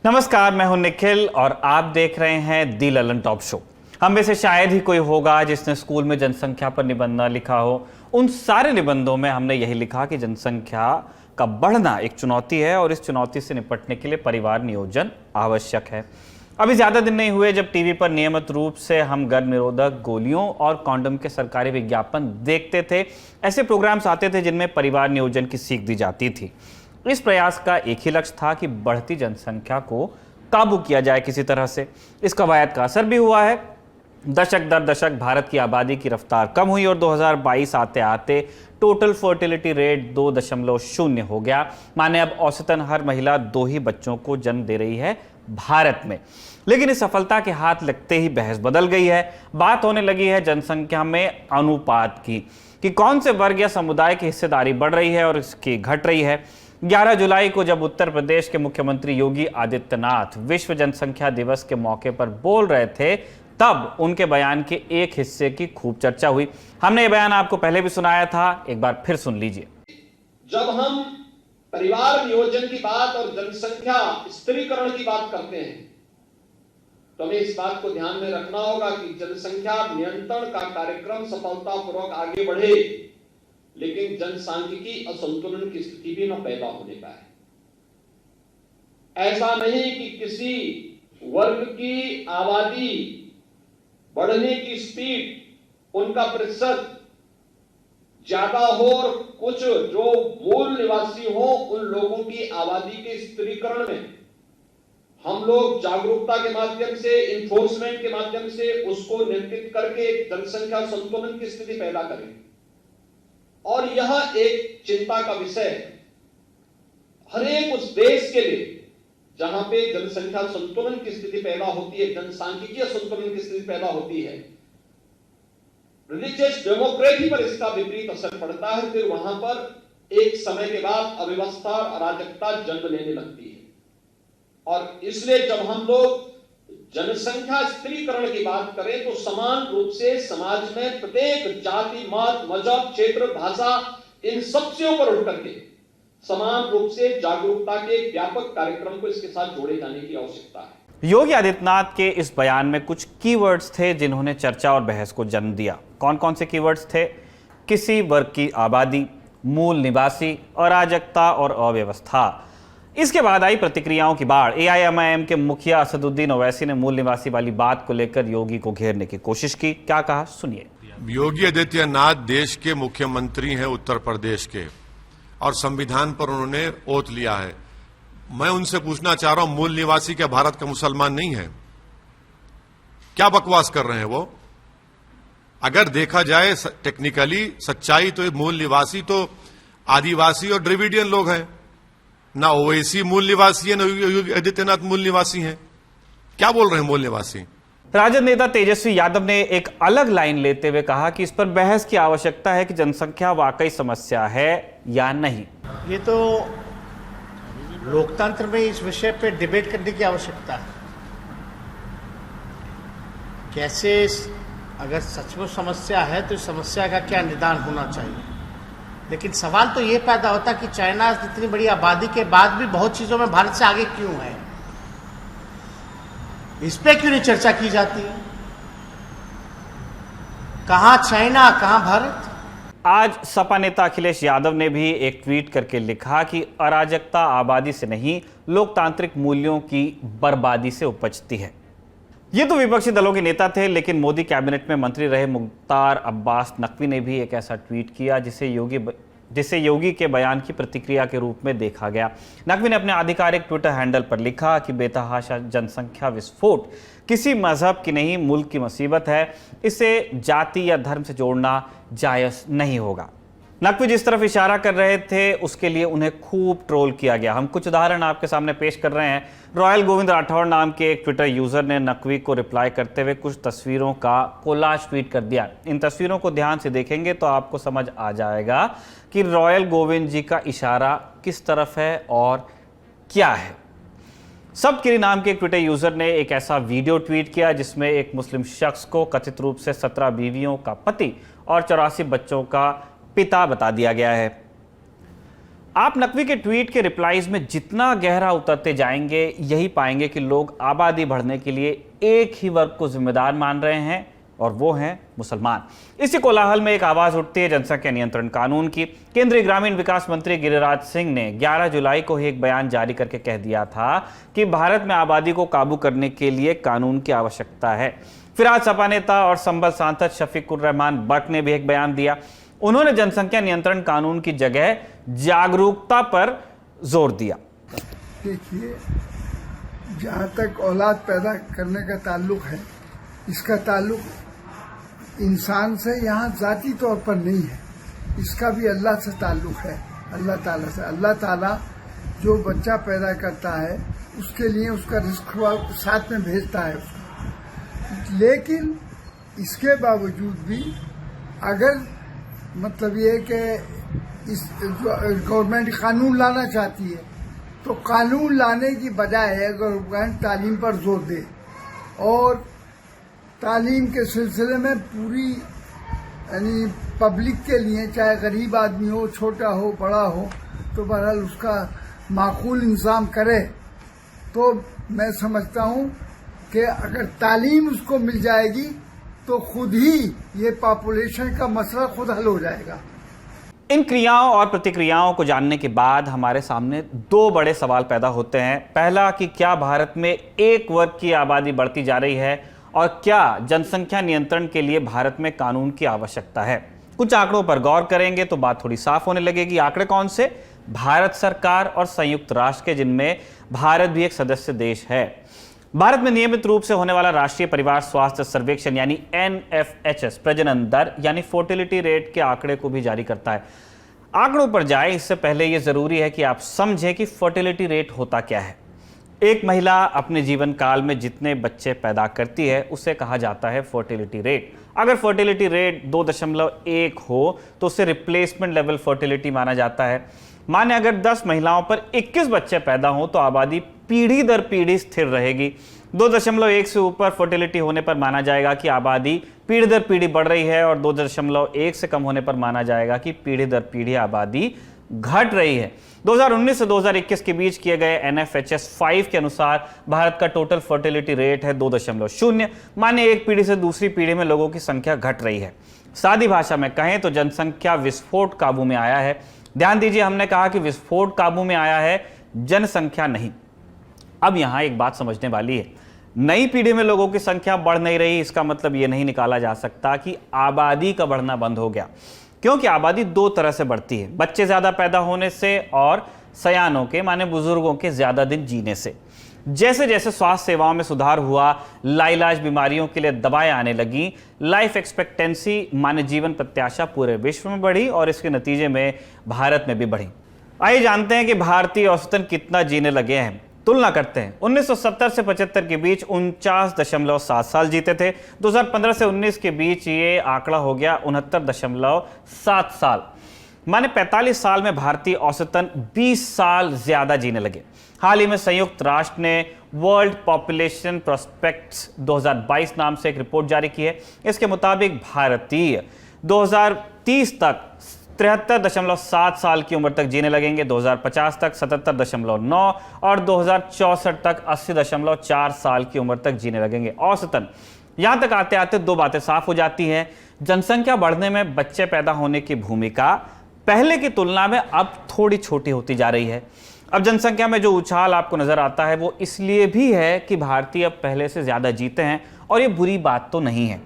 नमस्कार, मैं हूं निखिल और आप देख रहे हैं दी ललन टॉप शो। हम में से शायद ही कोई होगा जिसने स्कूल में जनसंख्या पर निबंध ना लिखा हो। उन सारे निबंधों में हमने यही लिखा कि जनसंख्या का बढ़ना एक चुनौती है और इस चुनौती से निपटने के लिए परिवार नियोजन आवश्यक है। अभी ज्यादा दिन नहीं हुए जब टीवी पर नियमित रूप से हम गर्भ निरोधक गोलियों और कॉन्डोम के सरकारी विज्ञापन देखते थे। ऐसे प्रोग्राम्स आते थे जिनमें परिवार नियोजन की सीख दी जाती थी। इस प्रयास का एक ही लक्ष्य था कि बढ़ती जनसंख्या को काबू किया जाए किसी तरह से। इस कवायद का असर भी हुआ है। दशक दर दशक भारत की आबादी की रफ्तार कम हुई और 2022 आते आते टोटल फर्टिलिटी रेट 2.0 हो गया। माने अब औसतन हर महिला 2 ही बच्चों को जन्म दे रही है भारत में। लेकिन इस सफलता के हाथ लगते ही बहस बदल गई है। बात होने लगी है जनसंख्या में अनुपात की कि कौन से वर्ग या समुदाय की हिस्सेदारी बढ़ रही है और इसकी घट रही है। 11 जुलाई को जब उत्तर प्रदेश के मुख्यमंत्री योगी आदित्यनाथ विश्व जनसंख्या दिवस के मौके पर बोल रहे थे, तब उनके बयान के एक हिस्से की खूब चर्चा हुई। हमने ये बयान आपको पहले भी सुनाया था, एक बार फिर सुन लीजिए। जब हम परिवार नियोजन की बात और जनसंख्या स्त्रीकरण की बात करते हैं तो हमें इस बात को ध्यान में रखना होगा कि जनसंख्या नियंत्रण का कार्यक्रम सफलतापूर्वक आगे बढ़े, लेकिन जनसांख्यिकी असंतुलन की स्थिति भी न पैदा होने पाए। ऐसा नहीं कि किसी वर्ग की आबादी बढ़ने की स्पीड, उनका प्रतिशत ज्यादा हो और कुछ जो मूल निवासी हो उन लोगों की आबादी के स्त्रीकरण में हम लोग जागरूकता के माध्यम से, इन्फोर्समेंट के माध्यम से उसको नियंत्रित करके जनसंख्या संतुलन की स्थिति पैदा करें। और यह एक चिंता का विषय है हर एक उस देश के लिए जहां पे जनसंख्या संतुलन की स्थिति पैदा होती है, जनसांख्यिकीय संतुलन की स्थिति पैदा होती है। रिलीजियस डेमोक्रेसी पर इसका विपरीत असर पड़ता है। फिर वहां पर एक समय के बाद अव्यवस्था और अराजकता जन्म लेने लगती है। और इसलिए जब हम लोग जनसंख्या स्त्रीकरण की बात करें तो समान रूप से समाज में प्रत्येक जाति, मत, मजहब, क्षेत्र, भाषा, इन सब से ऊपर उठ करके समान रूप से जागरूकता के व्यापक कार्यक्रम को इसके साथ जोड़े जाने की आवश्यकता है। योगी आदित्यनाथ के इस बयान में कुछ कीवर्ड्स थे जिन्होंने चर्चा और बहस को जन्म दिया। कौन कौन से कीवर्ड्स थे? किसी वर्ग की आबादी, मूल निवासी, अराजकता और अव्यवस्था। इसके बाद आई प्रतिक्रियाओं की बाढ़। एआईएमआईएम के मुखिया असदुद्दीन ओवैसी ने मूल निवासी वाली बात को लेकर योगी को घेरने की कोशिश की। क्या कहा, सुनिए। योगी आदित्यनाथ देश के मुख्यमंत्री हैं उत्तर प्रदेश के और संविधान पर उन्होंने ओथ लिया है। मैं उनसे पूछना चाह रहा हूं, मूल निवासी क्या भारत का मुसलमान नहीं है? क्या बकवास कर रहे हैं वो? अगर देखा जाए टेक्निकली सच्चाई तो मूल निवासी तो आदिवासी और द्रविडियन लोग हैं। ना ओवैसी मूल निवासी है, ना योगी आदित्यनाथ मूल निवासी हैं। क्या बोल रहे हैं मूल निवासी? राजद नेता तेजस्वी यादव ने एक अलग लाइन लेते हुए कहा कि इस पर बहस की आवश्यकता है कि जनसंख्या वाकई समस्या है या नहीं। ये तो लोकतंत्र में इस विषय पे डिबेट करने की आवश्यकता है। कैसे अगर सचमुच समस्या है तो इस समस्या का क्या निदान होना चाहिए। लेकिन सवाल तो ये पैदा होता कि चाइना इतनी बड़ी आबादी के बाद भी बहुत चीजों में भारत से आगे क्यों है, इस पे क्यों नहीं चर्चा की जाती है? कहां चाइना, कहां भारत? आज सपा नेता अखिलेश यादव ने भी एक ट्वीट करके लिखा कि अराजकता आबादी से नहीं, लोकतांत्रिक मूल्यों की बर्बादी से उपजती है। ये तो विपक्षी दलों के नेता थे, लेकिन मोदी कैबिनेट में मंत्री रहे मुख्तार अब्बास नकवी ने भी एक ऐसा ट्वीट किया जिसे योगी के बयान की प्रतिक्रिया के रूप में देखा गया। नकवी ने अपने आधिकारिक ट्विटर हैंडल पर लिखा कि बेतहाशा जनसंख्या विस्फोट किसी मजहब की नहीं, मुल्क की मुसीबत है। इसे जाति या धर्म से जोड़ना जायज नहीं होगा। नकवी जिस तरफ इशारा कर रहे थे उसके लिए उन्हें खूब ट्रोल किया गया। हम कुछ उदाहरण आपके सामने पेश कर रहे हैं। रॉयल गोविंद राठौड़ नाम के एक ट्विटर यूजर ने नकवी को रिप्लाई करते हुए कुछ तस्वीरों का कोलाज ट्वीट कर दिया। इन तस्वीरों को ध्यान से देखेंगे तो आपको समझ आ जाएगा कि रॉयल गोविंद जी का इशारा किस तरफ है और क्या है। सबकिरी नाम के एक ट्विटर यूजर ने एक ऐसा वीडियो ट्वीट किया जिसमें एक मुस्लिम शख्स को कथित रूप से 17 बीवियों का पति और 84 बच्चों का पिता बता दिया गया है। आप नकवी के ट्वीट के रिप्लाईज में जितना गहरा उतरते जाएंगे, यही पाएंगे कि लोग आबादी बढ़ने के लिए एक ही वर्ग को जिम्मेदार मान रहे हैं, और वो हैं मुसलमान। इसी कोलाहल में एक आवाज उठती है जनसंख्या नियंत्रण कानून की। केंद्रीय ग्रामीण विकास मंत्री गिरिराज सिंह ने 11 जुलाई को ही एक बयान जारी करके कह दिया था कि भारत में आबादी को काबू करने के लिए कानून की आवश्यकता है। फिर आज सपा नेता और संबल सांसद शफीकुर रहमान बट ने भी एक बयान दिया। उन्होंने जनसंख्या नियंत्रण कानून की जगह जागरूकता पर जोर दिया। देखिए, जहाँ तक औलाद पैदा करने का ताल्लुक है, इसका ताल्लुक इंसान से यहाँ जाती तौर पर नहीं है, इसका भी अल्लाह से ताल्लुक है, अल्लाह ताला से। अल्लाह ताला जो बच्चा पैदा करता है उसके लिए उसका रिस्क साथ में भेजता है उसका। लेकिन इसके बावजूद भी अगर मतलब ये कि इस गवर्नमेंट कानून लाना चाहती है, तो कानून लाने की बजाय गवर्नमेंट तालीम पर जोर दे और तालीम के सिलसिले में पूरी यानी पब्लिक के लिए, चाहे गरीब आदमी हो, छोटा हो, बड़ा हो, तो बहरहाल उसका माकूल इंतजाम करे, तो मैं समझता हूँ कि अगर तालीम उसको मिल जाएगी तो खुद ही ये पॉपुलेशन का मसला खुद हल हो जाएगा। इन क्रियाओं और प्रतिक्रियाओं को जानने के बाद हमारे सामने दो बड़े सवाल पैदा होते हैं। पहला कि क्या भारत में एक वर्ग की आबादी बढ़ती जा रही है, और क्या जनसंख्या नियंत्रण के लिए भारत में कानून की आवश्यकता है। कुछ आंकड़ों पर गौर करेंगे तो बात थोड़ी साफ होने लगेगी। आंकड़े कौन से? भारत सरकार और संयुक्त राष्ट्र के, जिनमें भारत भी एक सदस्य देश है। भारत में नियमित रूप से होने वाला राष्ट्रीय परिवार स्वास्थ्य सर्वेक्षण यानी NFHS प्रजनन दर यानी फर्टिलिटी रेट के आंकड़े को भी जारी करता है। आंकड़ों पर जाए इससे पहले यह जरूरी है कि आप समझें कि फर्टिलिटी रेट होता क्या है। एक महिला अपने जीवन काल में जितने बच्चे पैदा करती है उसे कहा जाता है फर्टिलिटी रेट। अगर फर्टिलिटी रेट 2.1 हो तो उसे रिप्लेसमेंट लेवल फर्टिलिटी माना जाता है। माने अगर 10 महिलाओं पर 21 बच्चे पैदा हों तो आबादी पीढ़ी दर पीढ़ी स्थिर रहेगी। 2.1 से ऊपर फर्टिलिटी होने पर माना जाएगा कि आबादी पीढ़ी दर पीढ़ी बढ़ रही है, और 2.1 से कम होने पर माना जाएगा कि पीढ़ी दर पीढ़ी आबादी घट रही है। 2019 से 2021 के बीच किए गए NFHS 5 के अनुसार भारत का टोटल फर्टिलिटी रेट है 2.0, माने एक पीढ़ी से दूसरी पीढ़ी में लोगों की संख्या घट रही है। सादी भाषा में कहें तो जनसंख्या विस्फोट काबू में आया है। ध्यान दीजिए, हमने कहा कि विस्फोट काबू में आया है, जनसंख्या नहीं। अब यहां एक बात समझने वाली है, नई पीढ़ी में लोगों की संख्या बढ़ नहीं रही, इसका मतलब यह नहीं निकाला जा सकता कि आबादी का बढ़ना बंद हो गया, क्योंकि आबादी दो तरह से बढ़ती है, बच्चे ज्यादा पैदा होने से और सयानों के माने बुजुर्गों के ज्यादा दिन जीने से। जैसे जैसे स्वास्थ्य सेवाओं में सुधार हुआ, लाइलाज बीमारियों के लिए दवाएं आने लगी, लाइफ एक्सपेक्टेंसी माने जीवन प्रत्याशा पूरे विश्व में बढ़ी और इसके नतीजे में भारत में भी बढ़ी। आइए जानते हैं कि भारतीय औसतन कितना जीने लगे हैं। तुलना करते हैं। 1970 से 75 के बीच 49.7 साल जीते थे। 2015 से 19 के बीच ये आंकड़ा हो गया 69.7 साल, माने 45 साल में भारतीय औसतन 20 साल ज्यादा जीने लगे। हाल ही में संयुक्त राष्ट्र ने वर्ल्ड पॉपुलेशन प्रोस्पेक्ट्स 2022 नाम से एक रिपोर्ट जारी की है। इसके मुताबिक भारतीय 2030 तक 73.7 साल की उम्र तक जीने लगेंगे, 2050 तक 77.9 और 2064 तक 80.4 साल की उम्र तक जीने लगेंगे औसतन। यहां तक आते आते दो बातें साफ हो जाती हैं। जनसंख्या बढ़ने में बच्चे पैदा होने की भूमिका पहले की तुलना में अब थोड़ी छोटी होती जा रही है। अब जनसंख्या में जो उछाल आपको नजर आता है वो इसलिए भी है कि भारतीय अब पहले से ज्यादा जीते हैं, और ये बुरी बात तो नहीं है।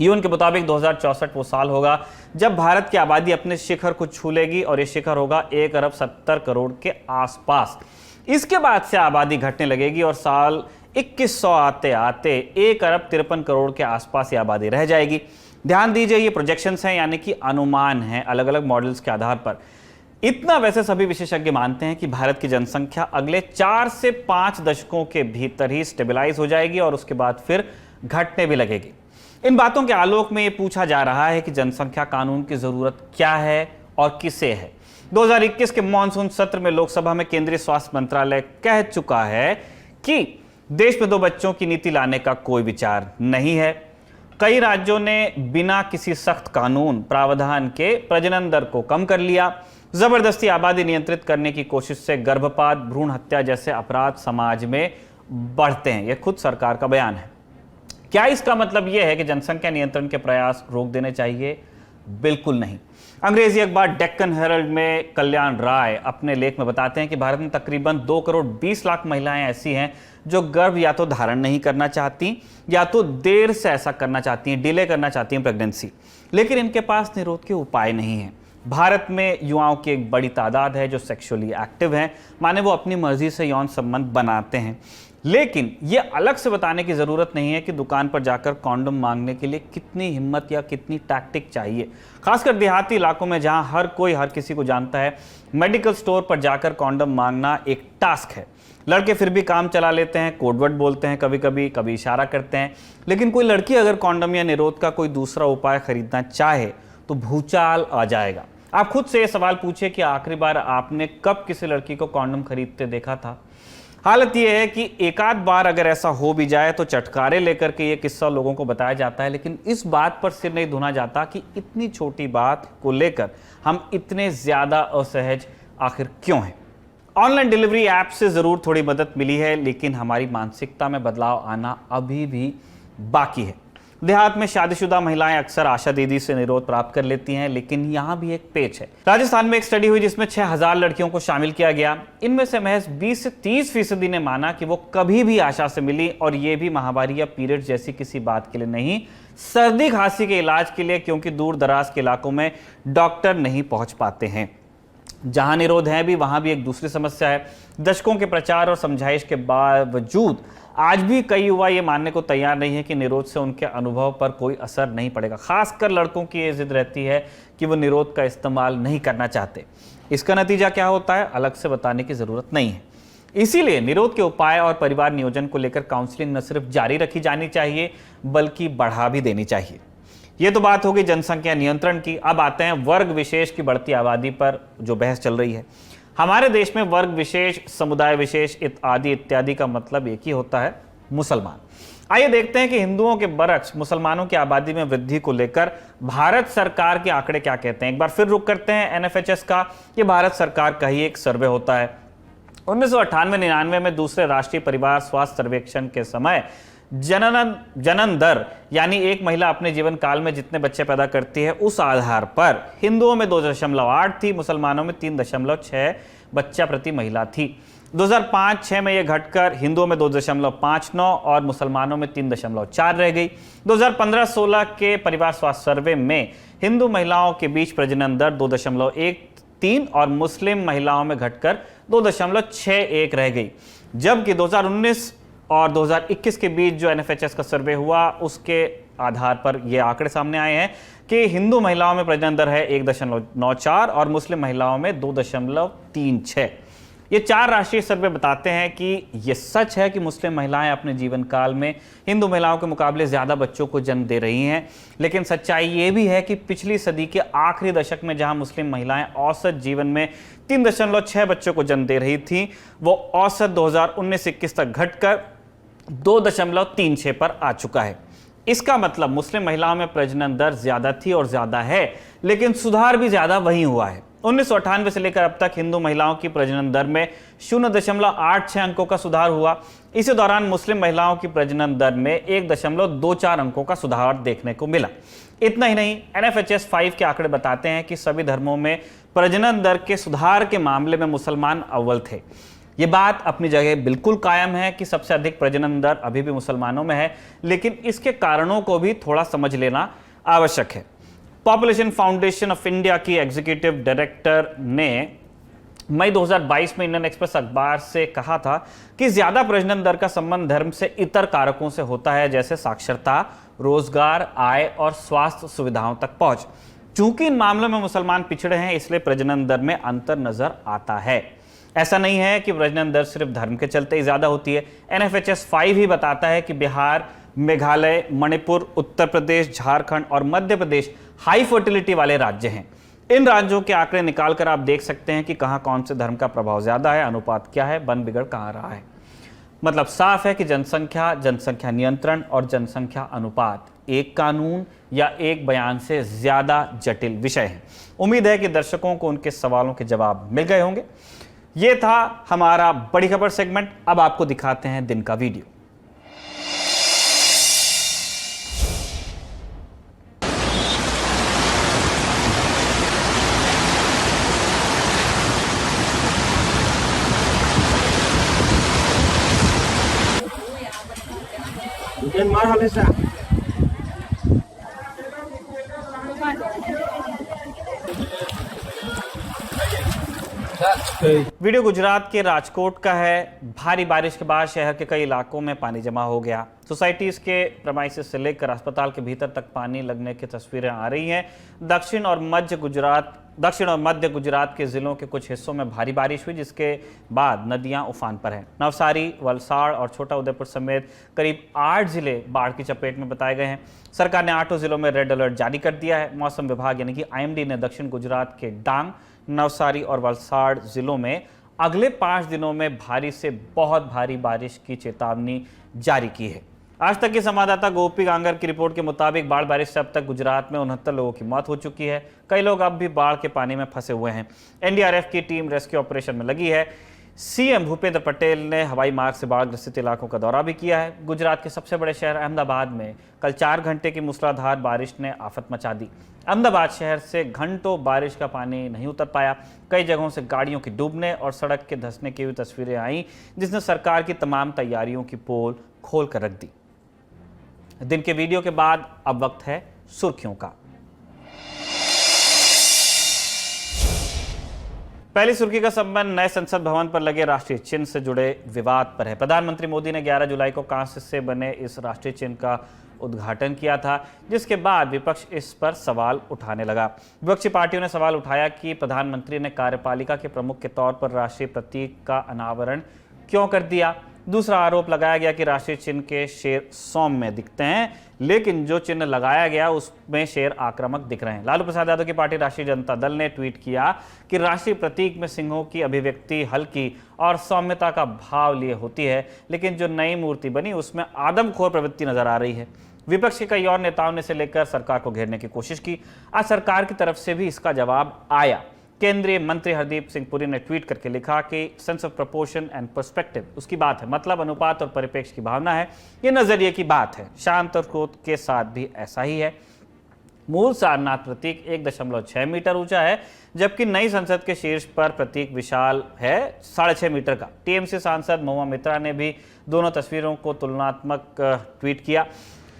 यूएन के मुताबिक 2064 वो साल होगा जब भारत की आबादी अपने शिखर को छू लेगी, और ये शिखर होगा 1 अरब 70 करोड़ के आसपास। इसके बाद से आबादी घटने लगेगी और साल 2100 आते आते 1 अरब 53 करोड़ के आसपास ये आबादी रह जाएगी। ध्यान दीजिए, ये प्रोजेक्शंस हैं, यानी कि अनुमान हैं अलग अलग मॉडल्स के आधार पर। इतना वैसे सभी विशेषज्ञ मानते हैं कि भारत की जनसंख्या अगले 4 से 5 दशकों के भीतर ही स्टेबलाइज हो जाएगी और उसके बाद फिर घटने भी लगेगी। इन बातों के आलोक में यह पूछा जा रहा है कि जनसंख्या कानून की जरूरत क्या है और किसे है। 2021 के मॉनसून सत्र में लोकसभा में केंद्रीय स्वास्थ्य मंत्रालय कह चुका है कि देश में 2 बच्चों की नीति लाने का कोई विचार नहीं है। कई राज्यों ने बिना किसी सख्त कानून प्रावधान के प्रजनन दर को कम कर लिया। जबरदस्ती आबादी नियंत्रित करने की कोशिश से गर्भपात, भ्रूण हत्या जैसे अपराध समाज में बढ़ते हैं। यह खुद सरकार का बयान है। क्या इसका मतलब यह है कि जनसंख्या नियंत्रण के प्रयास रोक देने चाहिए? बिल्कुल नहीं। अंग्रेजी अखबार डेक्कन हेरल्ड में कल्याण राय अपने लेख में बताते हैं कि भारत में तकरीबन 2 करोड़ 20 लाख महिलाएं ऐसी हैं जो गर्भ या तो धारण नहीं करना चाहती या तो देर से ऐसा करना चाहती हैं, डिले करना चाहती हैं प्रेगनेंसी, लेकिन इनके पास निरोध के उपाय नहीं हैं। भारत में युवाओं की एक बड़ी तादाद है जो सेक्सुअली एक्टिव हैं, माने वो अपनी मर्जी से यौन संबंध बनाते हैं, लेकिन ये अलग से बताने की ज़रूरत नहीं है कि दुकान पर जाकर कॉन्डोम मांगने के लिए कितनी हिम्मत या कितनी टैक्टिक चाहिए। खासकर देहाती इलाकों में जहां हर कोई हर किसी को जानता है, मेडिकल स्टोर पर जाकर कॉन्डोम मांगना एक टास्क है। लड़के फिर भी काम चला लेते हैं, कोडवर्ड बोलते हैं, कभी इशारा करते हैं, लेकिन कोई लड़की अगर कॉन्डोम या निरोध का कोई दूसरा उपाय खरीदना चाहे तो भूचाल आ जाएगा। आप खुद से ये सवाल पूछिए कि आखिरी बार आपने कब किसी लड़की को कॉन्डोम खरीदते देखा था? हालत यह है कि एक आध बार अगर ऐसा हो भी जाए तो चटकारे लेकर के ये किस्सा लोगों को बताया जाता है, लेकिन इस बात पर सिर नहीं धुना जाता कि इतनी छोटी बात को लेकर हम इतने ज्यादा असहज आखिर क्यों हैं। ऑनलाइन डिलीवरी ऐप से जरूर थोड़ी मदद मिली है, लेकिन हमारी मानसिकता में बदलाव आना अभी भी बाकी है। देहात में शादीशुदा महिलाएं अक्सर आशा दीदी से निरोध प्राप्त कर लेती हैं, लेकिन यहां भी एक पेच है। राजस्थान में एक स्टडी हुई जिसमें 6000 लड़कियों को शामिल किया गया। इनमें से महज 20 से 30% ने माना कि वो कभी भी आशा से मिली, और ये भी महावारी या पीरियड जैसी किसी बात के लिए नहीं, सर्दी खांसी के इलाज के लिए, क्योंकि दूर दराज के इलाकों में डॉक्टर नहीं पहुंच पाते हैं। जहां निरोध है भी वहां भी एक दूसरी समस्या है। दशकों के प्रचार और समझाइश के बावजूद आज भी कई युवा ये मानने को तैयार नहीं है कि निरोध से उनके अनुभव पर कोई असर नहीं पड़ेगा। खासकर लड़कों की ये जिद रहती है कि वो निरोध का इस्तेमाल नहीं करना चाहते। इसका नतीजा क्या होता है अलग से बताने की जरूरत नहीं है। इसीलिए निरोध के उपाय और परिवार नियोजन को लेकर काउंसलिंग न सिर्फ जारी रखी जानी चाहिए बल्कि बढ़ा भी देनी चाहिए। ये तो बात होगी जनसंख्या नियंत्रण की। अब आते हैं वर्ग विशेष की बढ़ती आबादी पर जो बहस चल रही है। हमारे देश में वर्ग विशेष, समुदाय विशेष आदि इत्यादि का मतलब एक ही होता है, मुसलमान। आइए देखते हैं कि हिंदुओं के बरक्स मुसलमानों की आबादी में वृद्धि को लेकर भारत सरकार के आंकड़े क्या कहते हैं। एक बार फिर रुक करते हैं एनएफएचएस का। ये भारत सरकार का ही एक सर्वे होता है। 1998-99 में दूसरे राष्ट्रीय परिवार स्वास्थ्य सर्वेक्षण के समय जनन दर, यानी एक महिला अपने जीवन काल में जितने बच्चे पैदा करती है, उस आधार पर हिंदुओं में 2.8 थी, मुसलमानों में 3.6 बच्चा प्रति महिला थी। 2005-06 में यह घटकर हिंदुओं में 2.59 और मुसलमानों में 3.4 रह गई। 2015-16 के परिवार स्वास्थ्य सर्वे में हिंदू महिलाओं के बीच प्रजनन दर 2.13 और मुस्लिम महिलाओं में घटकर 2.61 रह गई। जबकि 2019 और 2021 के बीच जो एनएफएचएस का सर्वे हुआ उसके आधार पर यह आंकड़े सामने आए हैं कि हिंदू महिलाओं में प्रजनन दर है 1.94 और मुस्लिम महिलाओं में 2.36। ये 4 राष्ट्रीय सर्वे बताते हैं कि यह सच है कि मुस्लिम महिलाएं अपने जीवन काल में हिंदू महिलाओं के मुकाबले ज्यादा बच्चों को जन्म दे रही हैं, लेकिन सच्चाई ये भी है कि पिछली सदी के आखिरी दशक में जहां मुस्लिम महिलाएं औसत जीवन में 3.6 बच्चों को जन्म दे रही थी, वो औसत 2019-21 तक घटकर 2.36 पर आ चुका है। इसका मतलब मुस्लिम महिलाओं में प्रजनन दर ज्यादा थी और ज्यादा है, लेकिन सुधार भी ज्यादा वही हुआ है। 1998 से लेकर अब तक हिंदू महिलाओं की प्रजनन दर में 0.86 अंकों का सुधार हुआ। इसी दौरान मुस्लिम महिलाओं की प्रजनन दर में 1.24 अंकों का सुधार देखने को मिला। इतना ही नहीं, एनएफएचएस 5 के आंकड़े बताते हैं कि सभी धर्मों में प्रजनन दर के सुधार के मामले में मुसलमान अव्वल थे। ये बात अपनी जगह बिल्कुल कायम है कि सबसे अधिक प्रजनन दर अभी भी मुसलमानों में है, लेकिन इसके कारणों को भी थोड़ा समझ लेना आवश्यक है। पॉपुलेशन फाउंडेशन ऑफ इंडिया की एग्जीक्यूटिव डायरेक्टर ने मई 2022 में इंडियन एक्सप्रेस अखबार से कहा था कि ज्यादा प्रजनन दर का संबंध धर्म से इतर कारकों से होता है, जैसे साक्षरता, रोजगार, आय और स्वास्थ्य सुविधाओं तक पहुंच। चूंकि इन मामलों में मुसलमान पिछड़े हैं, इसलिए प्रजनन दर में अंतर नजर आता है। ऐसा नहीं है कि प्रजनन दर सिर्फ धर्म के चलते ही ज्यादा होती है। एनएफएचएस 5 ही बताता है कि बिहार, मेघालय, मणिपुर, उत्तर प्रदेश, झारखंड और मध्य प्रदेश हाई फर्टिलिटी वाले राज्य हैं। इन राज्यों के आंकड़े निकालकर आप देख सकते हैं कि कहां कौन से धर्म का प्रभाव ज्यादा है, अनुपात क्या है, बन बिगड़ कहां रहा है। मतलब साफ है कि जनसंख्या नियंत्रण और जनसंख्या अनुपात एक कानून या एक बयान से ज्यादा जटिल विषय है। उम्मीद है कि दर्शकों को उनके सवालों के जवाब मिल गए होंगे। यह था हमारा बड़ी खबर सेगमेंट। अब आपको दिखाते हैं दिन का वीडियो। वीडियो गुजरात के राजकोट का है। भारी बारिश के बाद शहर के कई इलाकों में पानी जमा हो गया। सोसाइटीज के प्रेमाइसेस से लेकर अस्पताल के भीतर तक पानी लगने की तस्वीरें आ रही हैं। दक्षिण और मध्य गुजरात के जिलों के कुछ हिस्सों में भारी बारिश हुई, जिसके बाद नदियां उफान पर हैं। नवसारी, वलसाड़ और छोटा उदेपुर समेत करीब 8 जिले बाढ़ की चपेट में बताए गए हैं। सरकार ने 8 जिलों में रेड अलर्ट जारी कर दिया है। मौसम विभाग यानी कि IMD ने दक्षिण गुजरात के डांग, नवसारी और वलसाड़ जिलों में अगले 5 दिनों में भारी से बहुत भारी बारिश की चेतावनी जारी की है। आज तक के संवाददाता गोपी गांगर की रिपोर्ट के मुताबिक बाढ़ बारिश से अब तक गुजरात में 69 लोगों की मौत हो चुकी है। कई लोग अब भी बाढ़ के पानी में फंसे हुए हैं। NDRF की टीम रेस्क्यू ऑपरेशन में लगी है। CM भूपेंद्र पटेल ने हवाई मार्ग से बाढ़ ग्रसित इलाकों का दौरा भी किया है। गुजरात के सबसे बड़े शहर अहमदाबाद में कल 4 घंटे की मूसलाधार बारिश ने आफत मचा दी। अहमदाबाद शहर से घंटों बारिश का पानी नहीं उतर पाया। कई जगहों से गाड़ियों की डूबने और सड़क के धंसने की भी तस्वीरें आईं, जिसने सरकार की तमाम तैयारियों की पोल खोल कर रख दी। दिन के वीडियो के बाद अब वक्त है सुर्खियों का। पहली सुर्खी का संबंध नए संसद भवन पर लगे राष्ट्रीय चिन्ह से जुड़े विवाद पर है। प्रधानमंत्री मोदी ने 11 जुलाई को कांस्य से बने इस राष्ट्रीय चिन्ह का उद्घाटन किया था, जिसके बाद विपक्ष इस पर सवाल उठाने लगा। विपक्षी पार्टियों ने सवाल उठाया कि प्रधानमंत्री ने कार्यपालिका के प्रमुख के तौर पर राष्ट्रीय प्रतीक का अनावरण क्यों कर दिया। दूसरा आरोप लगाया गया कि राष्ट्रीय चिन्ह के शेर सौम्य दिखते हैं, लेकिन जो चिन्ह लगाया गया उसमें शेर आक्रामक दिख रहे हैं। लालू प्रसाद यादव की पार्टी राष्ट्रीय जनता दल ने ट्वीट किया कि राष्ट्रीय प्रतीक में सिंहों की अभिव्यक्ति हल्की और सौम्यता का भाव लिए होती है, लेकिन जो नई मूर्ति बनी उसमें आदमखोर प्रवृत्ति नजर आ रही है। विपक्ष के कई और नेताओं ने इसे लेकर सरकार को घेरने की कोशिश की। आज सरकार की तरफ से भी इसका जवाब आया। केंद्रीय मंत्री हरदीप सिंह पुरी ने ट्वीट करके लिखा कि sense of proportion and perspective उसकी बात है, मतलब अनुपात और परिप्रेक्ष्य की भावना है, ये नजरिए की बात है। शांत और क्रोध के साथ भी ऐसा ही है। मूल सारनाथ प्रतीक 1.6 मीटर ऊंचा है, जबकि नई संसद के शीर्ष पर प्रतीक विशाल है 6.5 मीटर का। TMC सांसद महुआ मित्रा ने भी दोनों तस्वीरों को तुलनात्मक ट्वीट किया।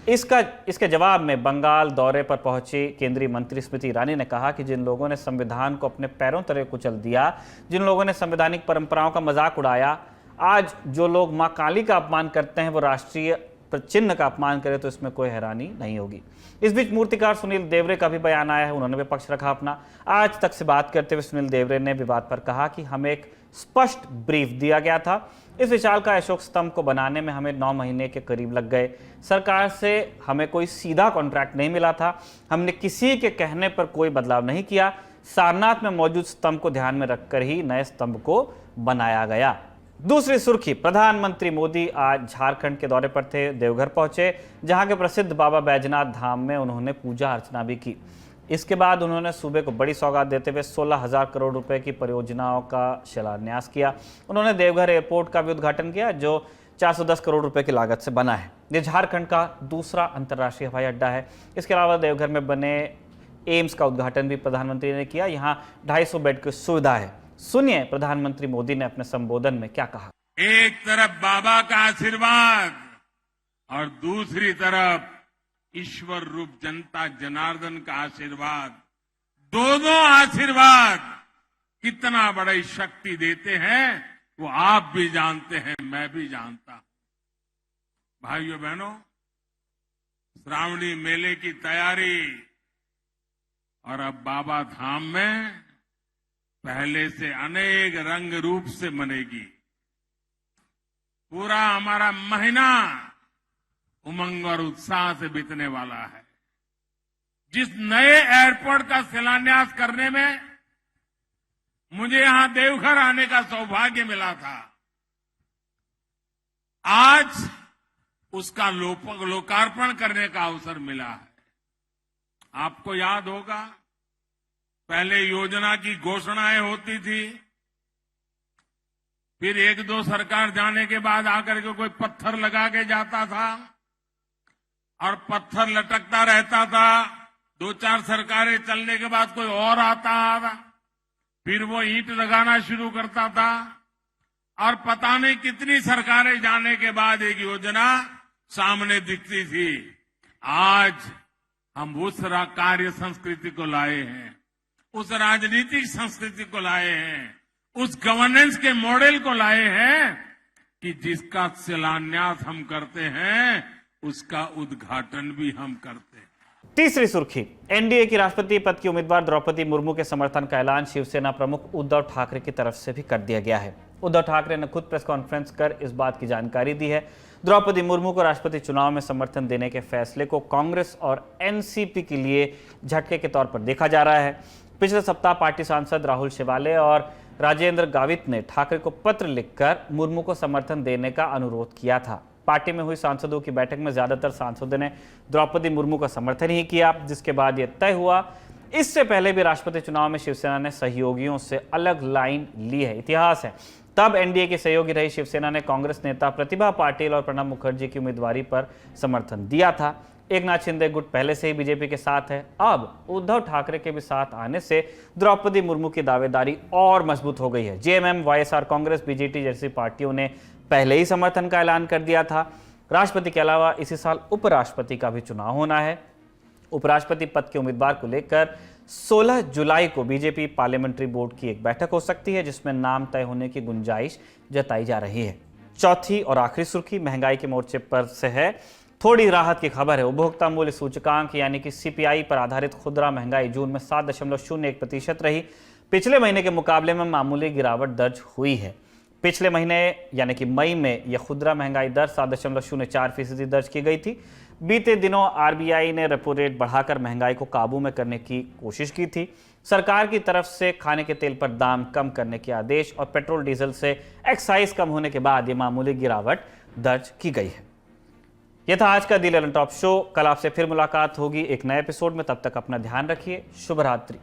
इसके जवाब में बंगाल दौरे पर पहुंची केंद्रीय मंत्री स्मृति ईरानी ने कहा कि जिन लोगों ने संविधान को अपने पैरों तले कुचल दिया, जिन लोगों ने संवैधानिक परंपराओं का मजाक उड़ाया, आज जो लोग मां काली का अपमान करते हैं वो राष्ट्रीय चिन्ह का अपमान करे तो इसमें कोई हैरानी नहीं होगी। इस बीच मूर्तिकार सुनील देवरे का भी बयान आया है। उन्होंने भी पक्ष रखा अपना। आज तक से बात करते हुए सुनील देवरे ने विवाद पर कहा कि हमें एक स्पष्ट ब्रीफ दिया गया था। इस विशालकाय अशोक स्तंभ को बनाने में हमें 9 महीने के करीब लग गए। सरकार से हमें कोई सीधा कॉन्ट्रैक्ट नहीं मिला था। हमने किसी के कहने पर कोई बदलाव नहीं किया। सारनाथ में मौजूद स्तंभ को ध्यान में रखकर ही नए स्तंभ को बनाया गया। दूसरी सुर्खी, प्रधानमंत्री मोदी आज झारखंड के दौरे पर थे। देवघर पहुंचे, जहां के प्रसिद्ध बाबा बैजनाथ धाम में उन्होंने पूजा अर्चना भी की। इसके बाद उन्होंने सूबे को बड़ी सौगात देते हुए 16,000 करोड़ रुपए की परियोजनाओं का शिलान्यास किया। उन्होंने देवघर एयरपोर्ट का भी उद्घाटन किया, जो 410 करोड़ रुपए की लागत से बना है। ये झारखंड का दूसरा अंतर्राष्ट्रीय हवाई अड्डा है। इसके अलावा देवघर में बने एम्स का उद्घाटन भी प्रधानमंत्री ने किया। यहाँ 250 बेड की सुविधा है। सुनिए प्रधानमंत्री मोदी ने अपने संबोधन में क्या कहा। एक तरफ बाबा का आशीर्वाद और दूसरी तरफ ईश्वर रूप जनता जनार्दन का आशीर्वाद, दोनों आशीर्वाद कितना बड़ी शक्ति देते हैं वो आप भी जानते हैं, मैं भी जानता हूं। भाइयों बहनों, श्रावणी मेले की तैयारी और अब बाबा धाम में पहले से अनेक रंग रूप से मनेगी। पूरा हमारा महीना उमंग और उत्साह से बीतने वाला है। जिस नए एयरपोर्ट का शिलान्यास करने में मुझे यहां देवघर आने का सौभाग्य मिला था, आज उसका लोकार्पण करने का अवसर मिला है। आपको याद होगा, पहले योजना की घोषणाएं होती थी, फिर एक दो सरकार जाने के बाद आकर के कोई पत्थर लगा के जाता था और पत्थर लटकता रहता था। दो चार सरकारें चलने के बाद कोई और आता था, फिर वो ईंट लगाना शुरू करता था और पता नहीं कितनी सरकारें जाने के बाद एक योजना सामने दिखती थी। आज हम उस कार्य संस्कृति को लाए हैं, उस राजनीतिक संस्कृति को लाए हैं, उस गवर्नेंस के मॉडल को लाए हैं कि जिसका शिलान्यास हम करते हैं उसका उद्घाटन भी हम करते हैं। तीसरी सुर्खी, एनडीए की राष्ट्रपति पद की उम्मीदवार द्रौपदी मुर्मू के समर्थन का ऐलान शिवसेना प्रमुख उद्धव ठाकरे की तरफ से भी कर दिया गया है। उद्धव ठाकरे ने खुद प्रेस कॉन्फ्रेंस कर इस बात की जानकारी दी है। द्रौपदी मुर्मू को राष्ट्रपति चुनाव में समर्थन देने के फैसले को कांग्रेस और एनसीपी के लिए झटके के तौर पर देखा जा रहा है। पिछले सप्ताह पार्टी सांसद राहुल शेवाले और राजेंद्र गावित ने ठाकरे को पत्र लिखकर मुर्मू को समर्थन देने का अनुरोध किया था। पार्टी में हुई सांसदों की बैठक में ज्यादातर सांसदों ने द्रौपदी मुर्मू का समर्थन ही किया, जिसके बाद यह तय हुआ। इससे पहले भी राष्ट्रपति चुनाव में शिवसेना ने सहयोगियों से अलग लाइन ली है, इतिहास है। तब एनडीए की सहयोगी रही शिवसेना ने कांग्रेस नेता प्रतिभा पाटिल और प्रणब मुखर्जी की उम्मीदवारी पर समर्थन दिया था। एकनाथ शिंदे गुट पहले से ही बीजेपी के साथ है। अब उद्धव ठाकरे के भी साथ आने से द्रौपदी मुर्मू की दावेदारी और मजबूत हो गई है। जेएमएम, वाईएसआर कांग्रेस, बीजेटी जैसी पार्टियों ने पहले ही समर्थन का ऐलान कर दिया था। राष्ट्रपति के अलावा इसी साल उपराष्ट्रपति का भी चुनाव होना है। उपराष्ट्रपति पद के उम्मीदवार को लेकर 16 जुलाई को बीजेपी पार्लियामेंट्री बोर्ड की एक बैठक हो सकती है, जिसमें नाम तय होने की गुंजाइश जताई जा रही है। चौथी और आखिरी सुर्खी महंगाई के मोर्चे पर से है। थोड़ी राहत की खबर है। उपभोक्ता मूल्य सूचकांक यानी कि सीपीआई पर आधारित खुदरा महंगाई जून में 7.01% रही। पिछले महीने के मुकाबले में मामूली गिरावट दर्ज हुई है। पिछले महीने यानी कि मई में यह खुदरा महंगाई दर 7.04% दर्ज की गई थी। बीते दिनों आरबीआई ने रेपो रेट बढ़ाकर महंगाई को काबू में करने की कोशिश की थी। सरकार की तरफ से खाने के तेल पर दाम कम करने के आदेश और पेट्रोल डीजल से एक्साइज कम होने के बाद ये मामूली गिरावट दर्ज की गई है। यह था आज का दी ललन टॉप शो। कल आपसे फिर मुलाकात होगी एक नए एपिसोड में। तब तक अपना ध्यान रखिए। शुभ रात्रि।